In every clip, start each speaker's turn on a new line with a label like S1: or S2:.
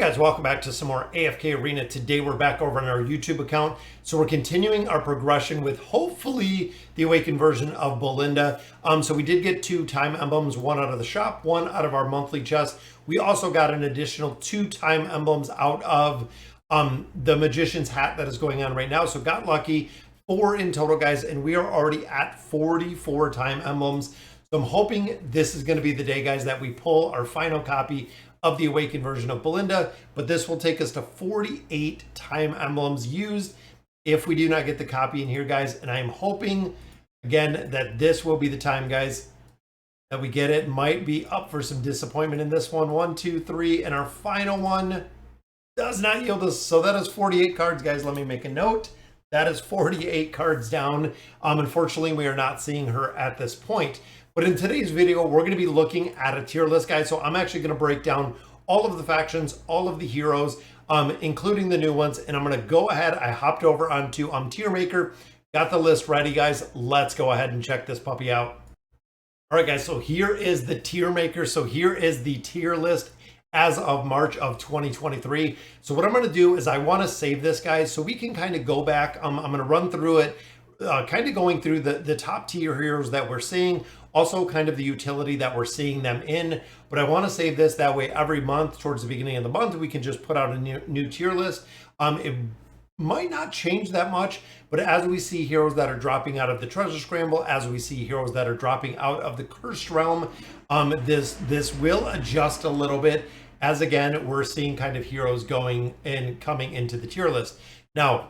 S1: Guys, welcome back to some more AFK Arena. Today we're back over on our YouTube account. So we're continuing our progression with hopefully the awakened version of Belinda. So we did get 2 time emblems, 1 out of the shop, 1 out of our monthly chest. We also got an additional 2 time emblems out of the magician's hat that is going on right now. So got lucky, 4 in total, guys, and we are already at 44 time emblems. So I'm hoping this is going to be the day, guys, that we pull our final copy of the awakened version of Belinda, but this will take us to 48 time emblems used if we do not get the copy in here, guys. And I'm hoping again that this will be the time, guys, that we get it. Might be up for some disappointment in this one. 1, 2, 3, and our final one does not yield us. So that is 48 cards, guys. Let me make a note. That is 48 cards down. Unfortunately, we are not seeing her at this point. But in today's video, we're going to be looking at a tier list, guys. So I'm actually going to break down all of the factions, all of the heroes, including the new ones. And I'm going to go ahead. I hopped over onto Tier Maker, got the list ready, guys. Let's go ahead and check this puppy out. All right, guys. So here is the Tier Maker. So here is the tier list as of March of 2023. So what I'm going to do is I want to save this, guys, so we can kind of go back. I'm going to run through it, kind of going through the top tier heroes that we're seeing, also kind of the utility that we're seeing them in. But I want to save this that way every month towards the beginning of the month we can just put out a new tier list. It might not change that much, but as we see heroes that are dropping out of the treasure scramble, as we see heroes that are dropping out of the cursed realm, this will adjust a little bit, as again we're seeing kind of heroes going and coming into the tier list. Now,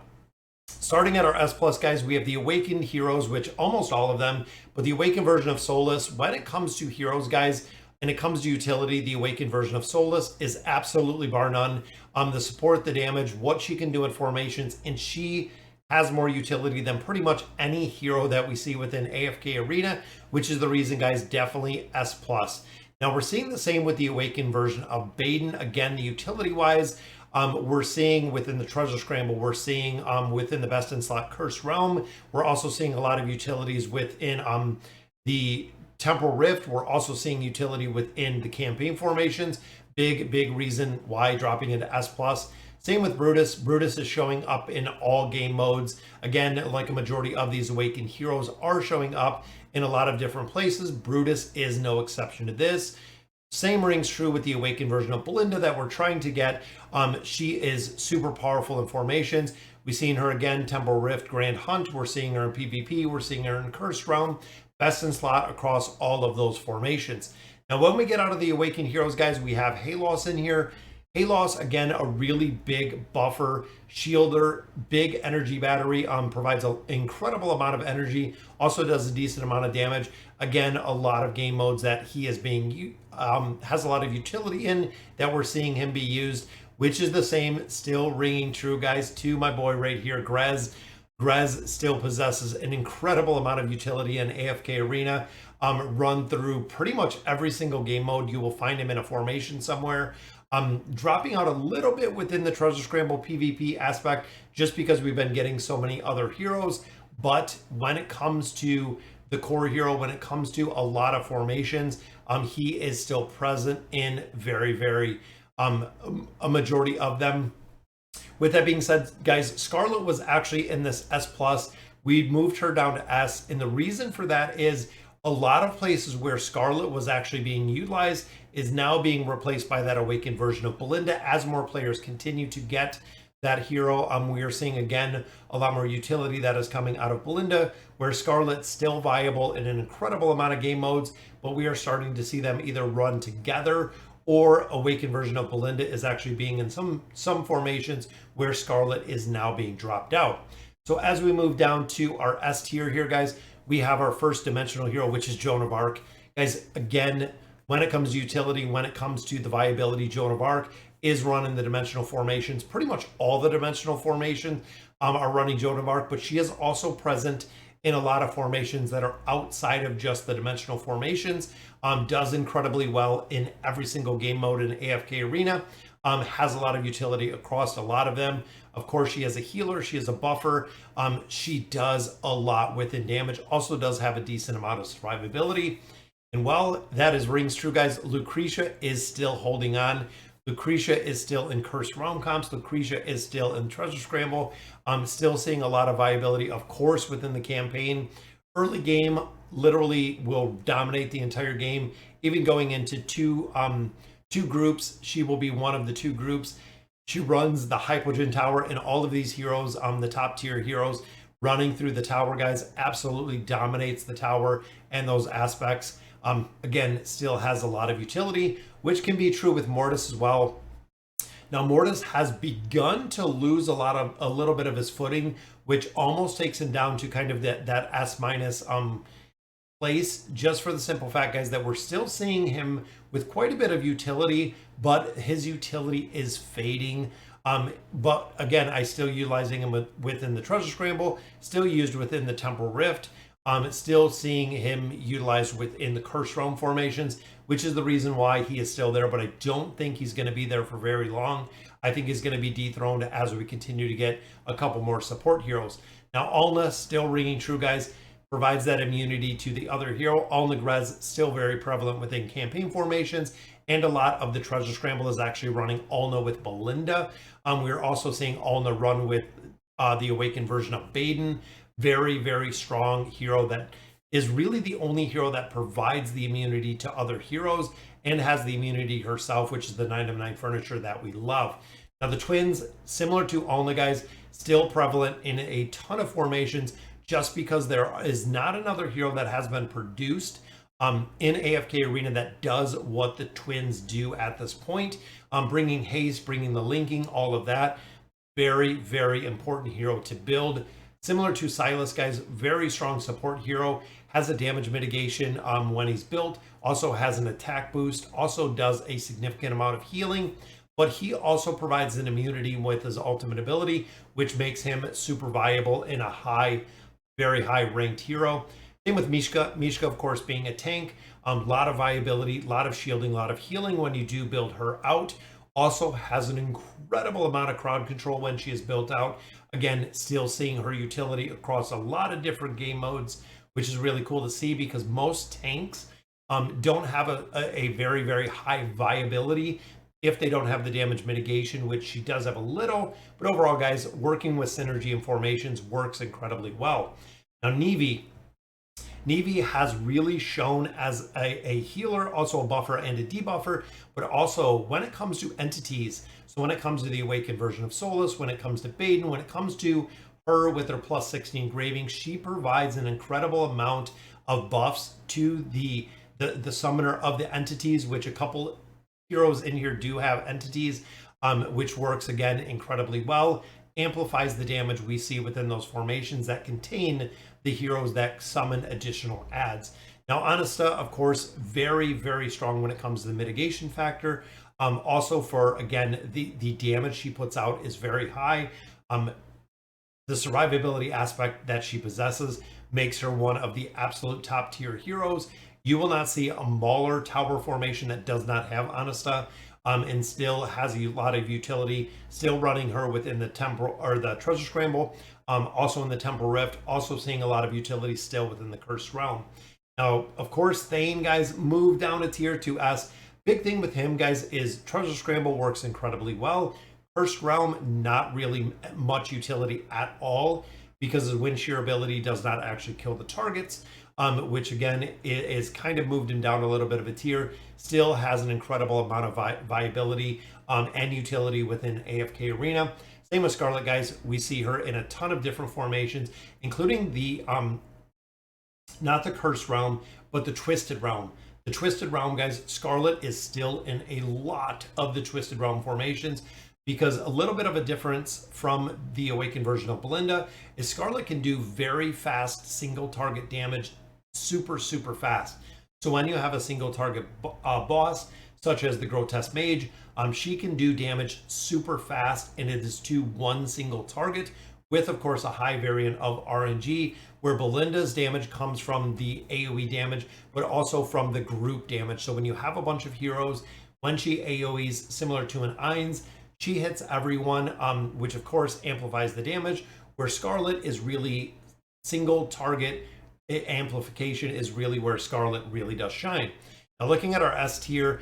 S1: starting at our S+, guys, we have the Awakened Heroes, which almost all of them, but the Awakened version of Solus, when it comes to heroes, guys, and it comes to utility, the Awakened version of Solus is absolutely bar none. The support, the damage, what she can do in formations, and she has more utility than pretty much any hero that we see within AFK Arena, which is the reason, guys, definitely S+. Now, we're seeing the same with the Awakened version of Baden. Again, the utility-wise, we're seeing within the treasure scramble, we're seeing within the best in slot cursed realm, we're also seeing a lot of utilities within the temporal rift. We're also seeing utility within the campaign formations. Big reason why dropping into S+. Same with Brutus. Brutus is showing up in all game modes. Again, like a majority of these awakened heroes are showing up in a lot of different places. Brutus is no exception to this. Same rings true with the awakened version of Belinda that we're trying to get. She is super powerful in formations. We've seen her again, Temporal Rift, Grand Hunt. We're seeing her in PvP. We're seeing her in Cursed Realm. Best in slot across all of those formations. Now, when we get out of the awakened heroes, guys, we have Halos in here. Halos, again, a really big buffer, shielder, big energy battery, provides an incredible amount of energy, also does a decent amount of damage. Again, a lot of game modes that he is being, has a lot of utility in that we're seeing him be used, which is the same, still ringing true, guys, to my boy right here, Grez. Grez still possesses an incredible amount of utility in AFK Arena. Run through pretty much every single game mode. You will find him in a formation somewhere. Dropping out a little bit within the treasure scramble PvP aspect just because we've been getting so many other heroes. But when it comes to the core hero, when it comes to a lot of formations, he is still present in very a majority of them. With that being said, guys, Scarlet was actually in this S+. We moved her down to S, and the reason for that is a lot of places where Scarlet was actually being utilized is now being replaced by that awakened version of Belinda as more players continue to get that hero. We are seeing, again, a lot more utility that is coming out of Belinda, where Scarlet's still viable in an incredible amount of game modes, but we are starting to see them either run together or awakened version of Belinda is actually being in some formations where Scarlet is now being dropped out. So as we move down to our S tier here, guys, we have our first dimensional hero, which is Joan of Arc. Guys, again, when it comes to utility, when it comes to the viability, Joan of Arc is running the dimensional formations. Pretty much all the dimensional formations are running Joan of Arc, but she is also present in a lot of formations that are outside of just the dimensional formations. Does incredibly well in every single game mode in AFK Arena. Has a lot of utility across a lot of them. Of course, she is a healer, she is a buffer. She does a lot within damage, also does have a decent amount of survivability. And while that rings true, guys, Lucretia is still holding on. Lucretia is still in Cursed Realm comps. Lucretia is still in Treasure Scramble. I'm still seeing a lot of viability, of course, within the campaign. Early game literally will dominate the entire game, even going into two groups. She will be one of the two groups. She runs the Hypogean Tower, and all of these heroes, the top tier heroes running through the tower, guys, absolutely dominates the tower and those aspects. Again, still has a lot of utility, which can be true with Mortis as well. Now, Mortis has begun to lose a little bit of his footing, which almost takes him down to kind of that S minus place, just for the simple fact, guys, that we're still seeing him with quite a bit of utility, but his utility is fading. But again, I still utilizing him within the Treasure Scramble, still used within the Temporal Rift. Still seeing him utilized within the Cursed Realm formations, which is the reason why he is still there, but I don't think he's going to be there for very long. I think he's going to be dethroned as we continue to get a couple more support heroes. Now, Alna still ringing true, guys, provides that immunity to the other hero. Alna Grez still very prevalent within campaign formations, and a lot of the Treasure Scramble is actually running Alna with Belinda. We're also seeing Alna run with the Awakened version of Baden. Very, very strong hero that is really the only hero that provides the immunity to other heroes and has the immunity herself, which is the 9 of 9 furniture that we love. Now, the twins, similar to Alna, guys, still prevalent in a ton of formations, just because there is not another hero that has been produced in AFK Arena that does what the twins do at this point. Bringing haste, bringing the linking, all of that. Very, very important hero to build. Similar to Silas, guys, very strong support hero, has a damage mitigation when he's built, also has an attack boost, also does a significant amount of healing, but he also provides an immunity with his ultimate ability, which makes him super viable in a very high ranked hero. Same with Mishka. Mishka, of course, being a tank, a lot of viability, a lot of shielding, a lot of healing when you do build her out. Also has an incredible amount of crowd control when she is built out. Again, still seeing her utility across a lot of different game modes, which is really cool to see, because most tanks don't have a very, very high viability if they don't have the damage mitigation, which she does have a little. But overall, guys, working with synergy and formations works incredibly well. Now, Neve has really shown as a healer, also a buffer and a debuffer, but also when it comes to entities, so when it comes to the Awakened version of Solus, when it comes to Baden, when it comes to her with her plus 16 engraving, she provides an incredible amount of buffs to the summoner of the entities, which a couple heroes in here do have entities, which works again incredibly well. Amplifies the damage we see within those formations that contain the heroes that summon additional adds. Now, Anasta, of course, very, very strong when it comes to the mitigation factor. Also for, again, the damage she puts out is very high. The survivability aspect that she possesses makes her one of the absolute top tier heroes. You will not see a Mauler tower formation that does not have Anasta. And still has a lot of utility, still running her within the temporal or the Treasure Scramble, also in the Temporal Rift, also seeing a lot of utility still within the Cursed Realm. Now, of course, Thane, guys, moved down a tier to S. Big thing with him, guys, is Treasure Scramble works incredibly well. Cursed Realm, not really much utility at all, because his wind shear ability does not actually kill the targets. Which again is kind of moved him down a little bit of a tier. Still has an incredible amount of viability and utility within AFK Arena. Same with Scarlet, guys. We see her in a ton of different formations, including the not the Cursed Realm, but the Twisted Realm. The Twisted Realm, guys, Scarlet is still in a lot of the Twisted Realm formations, because a little bit of a difference from the Awakened version of Belinda is Scarlet can do very fast single target damage, super fast. So when you have a single target boss, such as the Grotesque Mage, she can do damage super fast, and it is to one single target, with of course a high variant of RNG, where Belinda's damage comes from the AoE damage, but also from the group damage. So when you have a bunch of heroes, when she AoEs similar to an Ainz, she hits everyone, which of course amplifies the damage, where Scarlet is really single target amplification is really where Scarlet really does shine. Now looking at our S tier,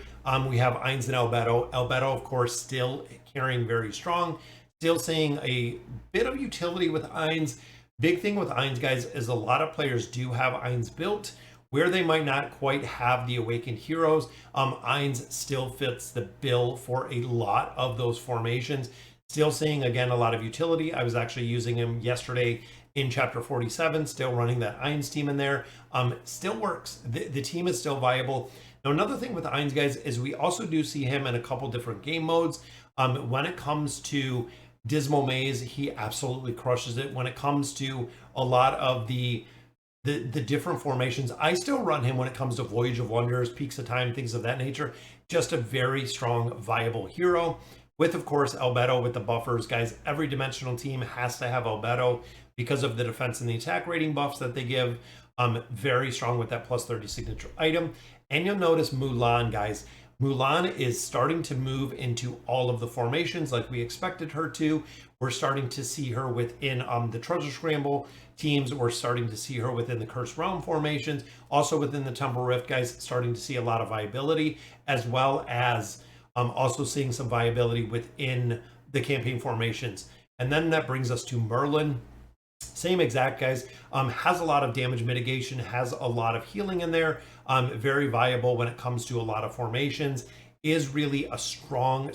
S1: we have Ainz and Albedo. Albedo, of course, still carrying very strong, still seeing a bit of utility with Ainz. Big thing with Ainz, guys, is a lot of players do have Ainz built where they might not quite have the Awakened Heroes. Ainz still fits the bill for a lot of those formations. Still seeing, again, a lot of utility. I was actually using him yesterday in chapter 47, still running that Ainz team in there. Still works. The team is still viable. Now, another thing with Ainz, guys, is we also do see him in a couple different game modes. When it comes to Dismal Maze, he absolutely crushes it. When it comes to a lot of the different formations, I still run him when it comes to Voyage of Wonders, Peaks of Time, things of that nature. Just a very strong, viable hero. With, of course, Albedo with the buffers. Guys, every dimensional team has to have Albedo because of the defense and the attack rating buffs that they give. Very strong with that plus 30 signature item. And you'll notice Mulan, guys. Mulan is starting to move into all of the formations like we expected her to. We're starting to see her within the Treasure Scramble teams. We're starting to see her within the Cursed Realm formations. Also within the Temple Rift, guys, starting to see a lot of viability, as well as also seeing some viability within the campaign formations. And then that brings us to Merlin. Same exact, guys. Has a lot of damage mitigation, has a lot of healing in there. Very viable when it comes to a lot of formations. Is really a strong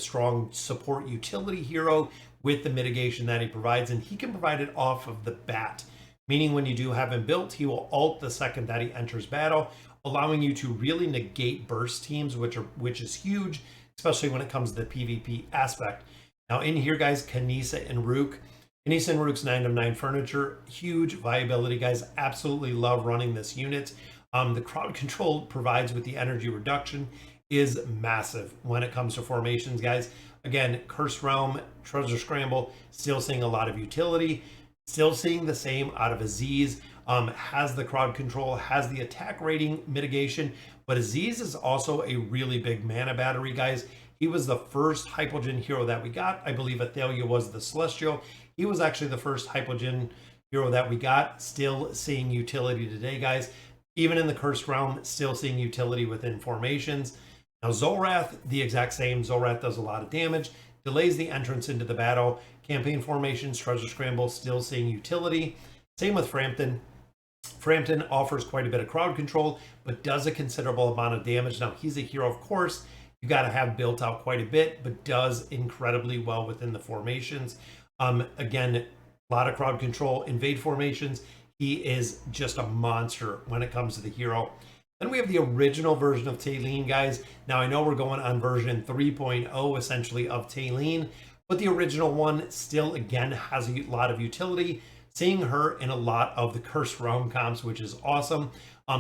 S1: support utility hero with the mitigation that he provides, and he can provide it off of the bat. Meaning when you do have him built, he will ult the second that he enters battle, allowing you to really negate burst teams, which is huge, especially when it comes to the PvP aspect. Now in here, guys, Kanisa and Rook. Kanisa and Rook's 9 of 9 furniture, huge viability, guys. Absolutely love running this unit. The crowd control provides with the energy reduction is massive when it comes to formations, guys. Again, Cursed Realm, Treasure Scramble, still seeing a lot of utility. Still seeing the same out of Aziz. Has the crowd control, has the attack rating mitigation, but Aziz is also a really big mana battery, guys. He was the first Hypogean hero that we got. I believe Athalia was the Celestial. He was actually the first Hypogean hero that we got. Still seeing utility today, guys. Even in the Cursed Realm, still seeing utility within formations. Now Zolrath, the exact same. Zolrath does a lot of damage, delays the entrance into the battle. Campaign formations, Treasure Scramble, still seeing utility. Same with Frampton. Frampton offers quite a bit of crowd control, but does a considerable amount of damage. Now, he's a hero, of course. You got to have built out quite a bit, but does incredibly well within the formations. Again, a lot of crowd control, invade formations. He is just a monster when it comes to the hero. Then we have the original version of Taylene, guys. Now, I know we're going on version 3.0, essentially, of Taylene, but the original one still, again, has a lot of utility. Seeing her in a lot of the Cursed Realm comps, which is awesome.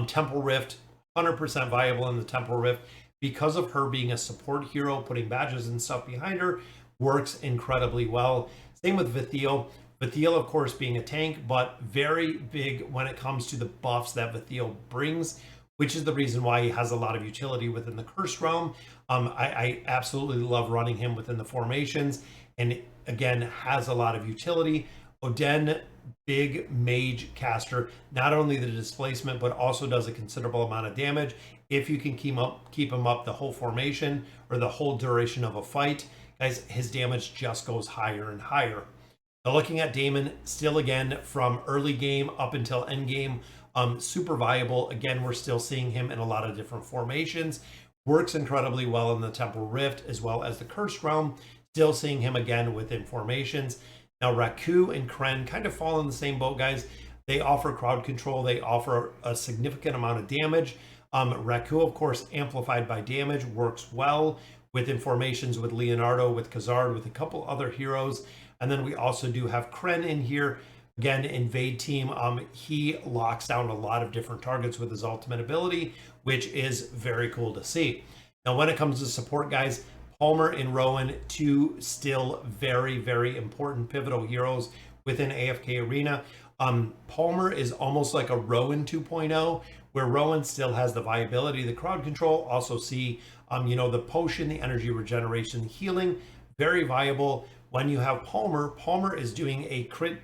S1: Temple Rift, 100% viable in the Temple Rift. Because of her being a support hero, putting badges and stuff behind her, works incredibly well. Same with Vithiel. Vithiel, of course, being a tank, but very big when it comes to the buffs that Vithiel brings, which is the reason why he has a lot of utility within the Cursed Realm. I absolutely love running him within the formations, and again, has a lot of utility. Oden, big mage caster, not only the displacement, but also does a considerable amount of damage. If you can keep him up the whole formation or the whole duration of a fight, guys, his damage just goes higher and higher. Now looking at Daemon, still again, from early game up until end game, super viable. Again, we're still seeing him in a lot of different formations. Works incredibly well in the Temple Rift as well as the Cursed Realm. Still seeing him again within formations. Now, Raku and Kren kind of fall in the same boat, guys. They offer crowd control. They offer a significant amount of damage. Raku, of course, amplified by damage, works well within formations with Leonardo, with Khazard, with a couple other heroes. And then we also do have Kren in here. Again, invade team. He locks down a lot of different targets with his ultimate ability, which is very cool to see. Now, when it comes to support, guys, Palmer and Rowan, two still very, very important pivotal heroes within AFK Arena. Palmer is almost like a Rowan 2.0, where Rowan still has the viability, the crowd control, also see, the potion, the energy regeneration, the healing, very viable. When you have Palmer, Palmer is doing a crit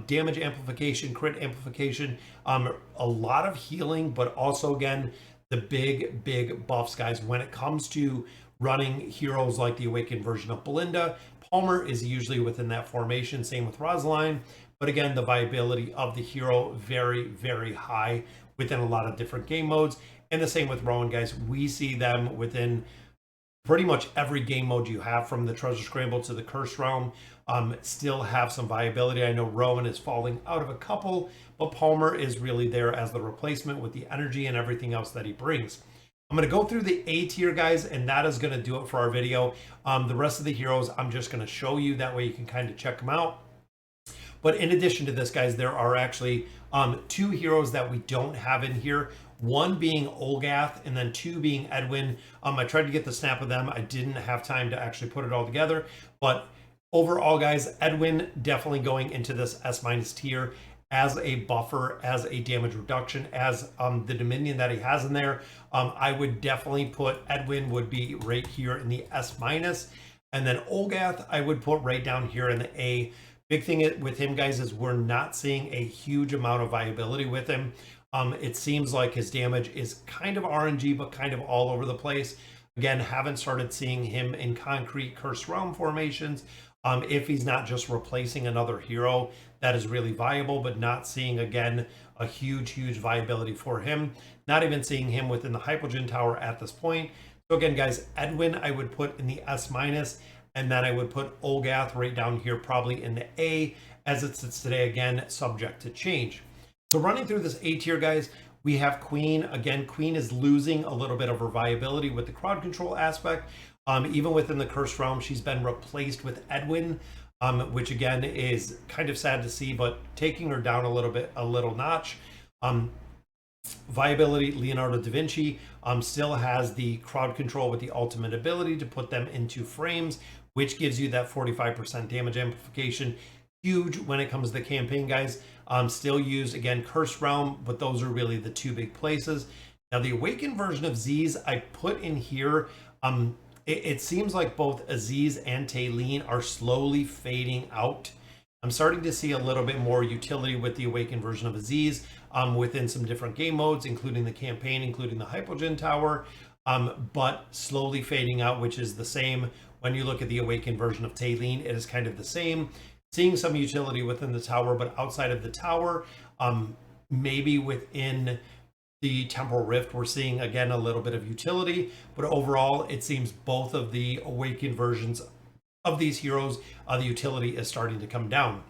S1: damage amplification, crit amplification, a lot of healing, but also, again, the big buffs, guys. When it comes to running heroes like the awakened version of Belinda, Palmer is usually within that formation. Same with Rosaline. But again, the viability of the hero very high within a lot of different game modes. And the same with Rowan, guys. We see them within pretty much every game mode you have, from the Treasure Scramble to the Curse Realm, still have some viability. I know Rowan is falling out of a couple, but Palmer is really there as the replacement with the energy and everything else that he brings. I'm going to go through the A tier, guys, and that is going to do it for our video. The rest of the heroes, I'm just going to show you. That way you can kind of check them out. But in addition to this, guys, there are actually 2 heroes that we don't have in here. One being Olgath, and then 2 being Edwin. I tried to get the snap of them. I didn't have time to actually put it all together. But overall, guys, Edwin definitely going into this S- tier as a buffer, as a damage reduction, as the Dominion that he has in there. I would definitely put Edwin would be right here in the S-. And then Olgath, I would put right down here in the A. Big thing with him, guys, is we're not seeing a huge amount of viability with him. It seems like his damage is kind of RNG, but kind of all over the place. Again, haven't started seeing him in concrete Curse Realm formations. If he's not just replacing another hero that is really viable, but not seeing, again, a huge viability for him. Not even seeing him within the Hypogean Tower at this point. So again, guys, Edwin I would put in the S-, and then I would put Olgath right down here, probably in the A, as it sits today, again, subject to change. So running through this A tier, guys, we have Queen. Again, Queen is losing a little bit of her viability with the crowd control aspect. Even within the Curse Realm, she's been replaced with Edwin, which again is kind of sad to see, but taking her down a little notch. Viability, Leonardo da Vinci still has the crowd control with the ultimate ability to put them into frames, which gives you that 45% damage amplification. Huge when it comes to the campaign, guys. Still use, again, Curse Realm, but those are really the 2 big places. Now, the Awakened version of Aziz I put in here. It seems like both Aziz and Taylene are slowly fading out. I'm starting to see a little bit more utility with the Awakened version of Aziz within some different game modes, including the campaign, including the Hypogean Tower, but slowly fading out, which is the same when you look at the Awakened version of Taylene. It is kind of the same. Seeing some utility within the tower, but outside of the tower, maybe within the Temporal Rift, we're seeing, again, a little bit of utility. But overall, it seems both of the Awakened versions of these heroes, the utility is starting to come down.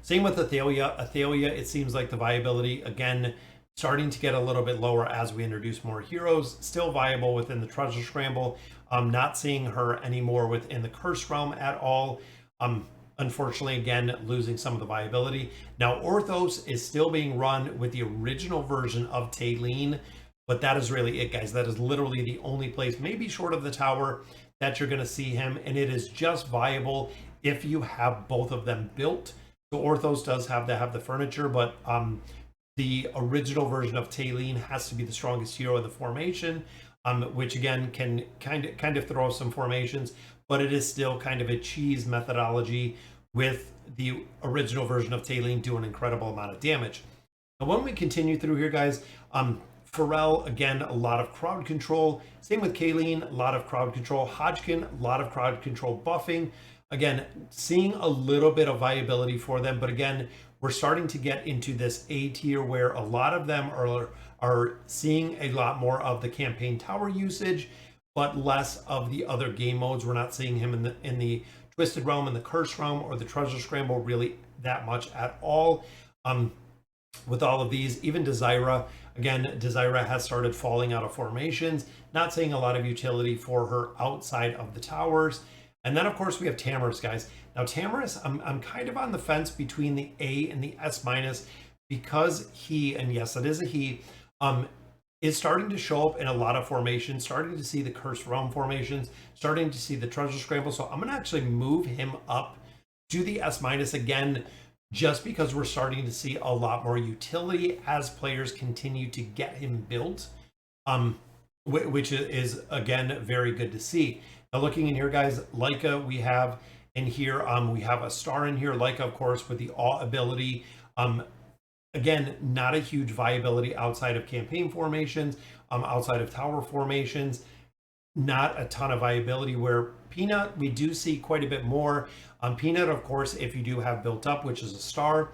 S1: Same with Athalia. Athalia, it seems like the viability, again, starting to get a little bit lower as we introduce more heroes. Still viable within the Treasure Scramble. Not seeing her anymore within the Curse Realm at all. Unfortunately, again, losing some of the viability. Now, Orthos is still being run with the original version of Taylene, but that is really it, guys. That is literally the only place, maybe short of the tower, that you're going to see him, and it is just viable if you have both of them built. So Orthos does have to have the furniture, but the original version of Taylene has to be the strongest hero in the formation, which again can kind of throw some formations, but it is still kind of a cheese methodology with the original version of Taylene doing an incredible amount of damage. Now, when we continue through here, guys, Pharrell, again, a lot of crowd control. Same with Kayleen, a lot of crowd control. Hodgkin, a lot of crowd control buffing. Again, seeing a little bit of viability for them, but again, we're starting to get into this A tier where a lot of them are seeing a lot more of the campaign tower usage, but less of the other game modes. We're not seeing him in the Twisted Realm and the Curse Realm or the Treasure Scramble really that much at all. With all of these, even Desira, again, Desira has started falling out of formations, not seeing a lot of utility for her outside of the towers. And then, of course, we have Tamaris, guys. Now, Tamaris, I'm kind of on the fence between the A and the S- because he, and yes, it is a he, is starting to show up in a lot of formations, starting to see the Cursed Realm formations, starting to see the Treasure Scramble. So I'm going to actually move him up to the S- again, just because we're starting to see a lot more utility as players continue to get him built, which is, again, very good to see. Now, looking in here, guys, Leica we have in here. We have a star in here. Leica, of course, with the Awe ability. Again, not a huge viability outside of campaign formations, outside of tower formations, not a ton of viability. Where Peanut, we do see quite a bit more. Peanut, of course, if you do have built up, which is a star,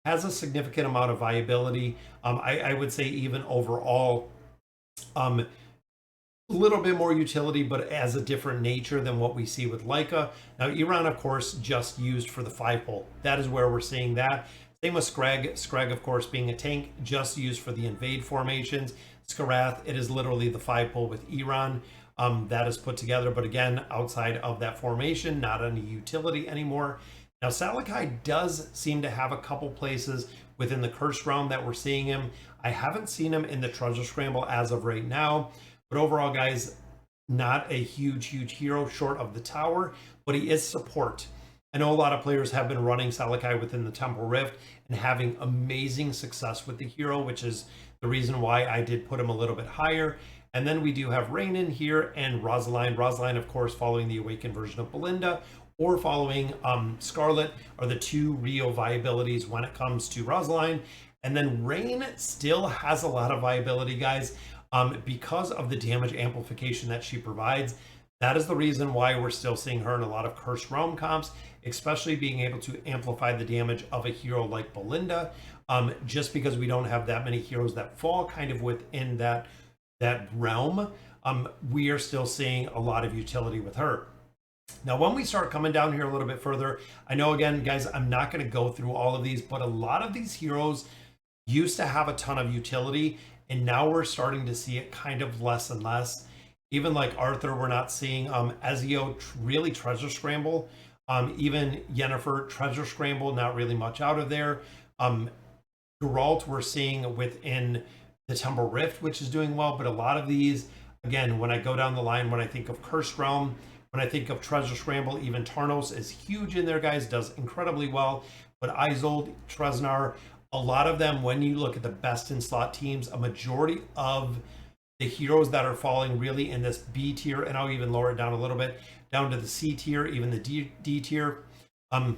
S1: has a significant amount of viability. I would say even overall, a little bit more utility, but as a different nature than what we see with Leica. Now, Iran, of course, just used for the 5-pole. That is where we're seeing that. Same with Scrag. Scrag, of course, being a tank, just used for the invade formations. Skarath, it is literally the 5-pole with Iran. That is put together, but again, outside of that formation, not any utility anymore. Now, Salakai does seem to have a couple places within the Cursed Realm that we're seeing him. I haven't seen him in the Treasure Scramble as of right now, but overall, guys, not a huge hero short of the tower, but he is support. I know a lot of players have been running Salakai within the Temple Rift and having amazing success with the hero, which is the reason why I did put him a little bit higher. And then we do have Rain in here and Rosaline. Rosaline, of course, following the Awakened version of Belinda or following Scarlet are the two real viabilities when it comes to Rosaline. And then Rain still has a lot of viability, guys, because of the damage amplification that she provides. That is the reason why we're still seeing her in a lot of Cursed Realm comps, especially being able to amplify the damage of a hero like Belinda, just because we don't have that many heroes that fall kind of within that realm. We are still seeing a lot of utility with her. Now, when we start coming down here a little bit further, I know, again, guys, I'm not going to go through all of these, but a lot of these heroes used to have a ton of utility, and now we're starting to see it kind of less and less. Even like Arthur, we're not seeing Ezio really Treasure Scramble. Even Yennefer Treasure Scramble, not really much out of there. Geralt, we're seeing within the Temple Rift, which is doing well, but a lot of these, again, when I go down the line, when I think of Cursed Realm, when I think of Treasure Scramble, even Tarnos is huge in there, guys, does incredibly well. But Isolde, Treznar, a lot of them, when you look at the best in slot teams, a majority of the heroes that are falling really in this B tier, and I'll even lower it down a little bit, down to the C tier, even the D tier. A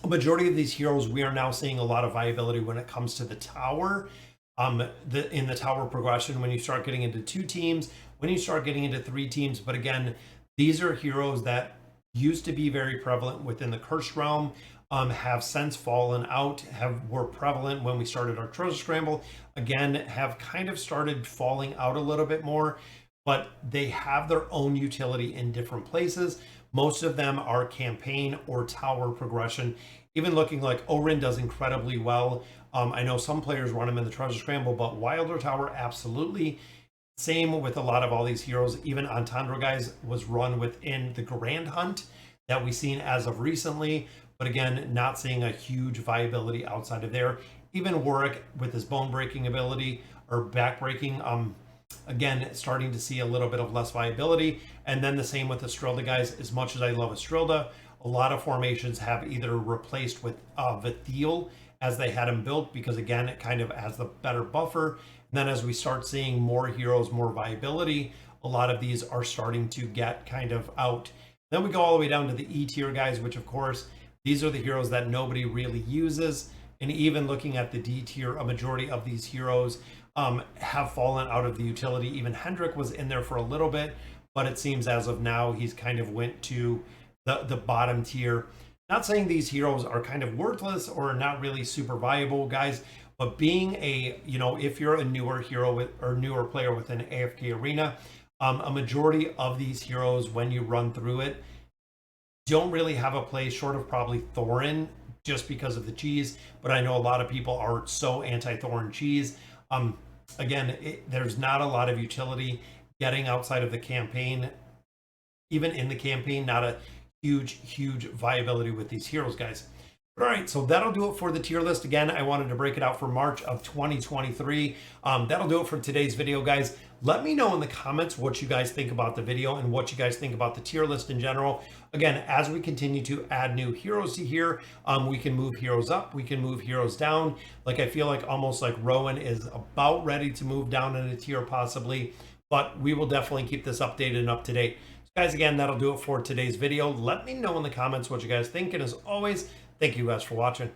S1: majority of these heroes, we are now seeing a lot of viability when it comes to the tower. In the tower progression, when you start getting into 2 teams, when you start getting into 3 teams. But again, these are heroes that used to be very prevalent within the Cursed Realm, have since fallen out, were prevalent when we started our Treasure Scramble, again, have kind of started falling out a little bit more, but they have their own utility in different places. Most of them are campaign or tower progression. Even looking like Orin does incredibly well. I know some players run him in the Treasure Scramble, but Wilder Tower, absolutely. Same with a lot of all these heroes. Even Entendre, guys, was run within the Grand Hunt that we've seen as of recently. But again, not seeing a huge viability outside of there. Even Warwick with his bone breaking ability or back breaking, again, starting to see a little bit of less viability. And then the same with Estrilda, guys. As much as I love Estrilda, a lot of formations have either replaced with Vithiel as they had him built, because again, it kind of has the better buffer. And then as we start seeing more heroes, more viability, a lot of these are starting to get kind of out. Then we go all the way down to the E tier, guys, which of course, these are the heroes that nobody really uses. And even looking at the D tier, a majority of these heroes have fallen out of the utility. Even Hendrik was in there for a little bit, but it seems as of now, he's kind of went to the bottom tier. Not saying these heroes are kind of worthless or not really super viable, guys, but being a, if you're a newer hero or newer player within AFK Arena, a majority of these heroes, when you run through it, don't really have a place short of probably Thorin, just because of the cheese. But I know a lot of people are so anti-Thorin cheese. Again, there's not a lot of utility getting outside of the campaign. Even in the campaign, not a huge viability with these heroes, guys. All right, so that'll do it for the tier list. Again, I wanted to break it out for March of 2023. That'll do it for today's video, guys. Let me know in the comments what you guys think about the video and what you guys think about the tier list in general. Again, as we continue to add new heroes to here, we can move heroes up, we can move heroes down. Like, I feel like almost like Rowan is about ready to move down in a tier possibly, but we will definitely keep this updated and up to date. So guys, again, that'll do it for today's video. Let me know in the comments what you guys think, and as always, thank you guys for watching.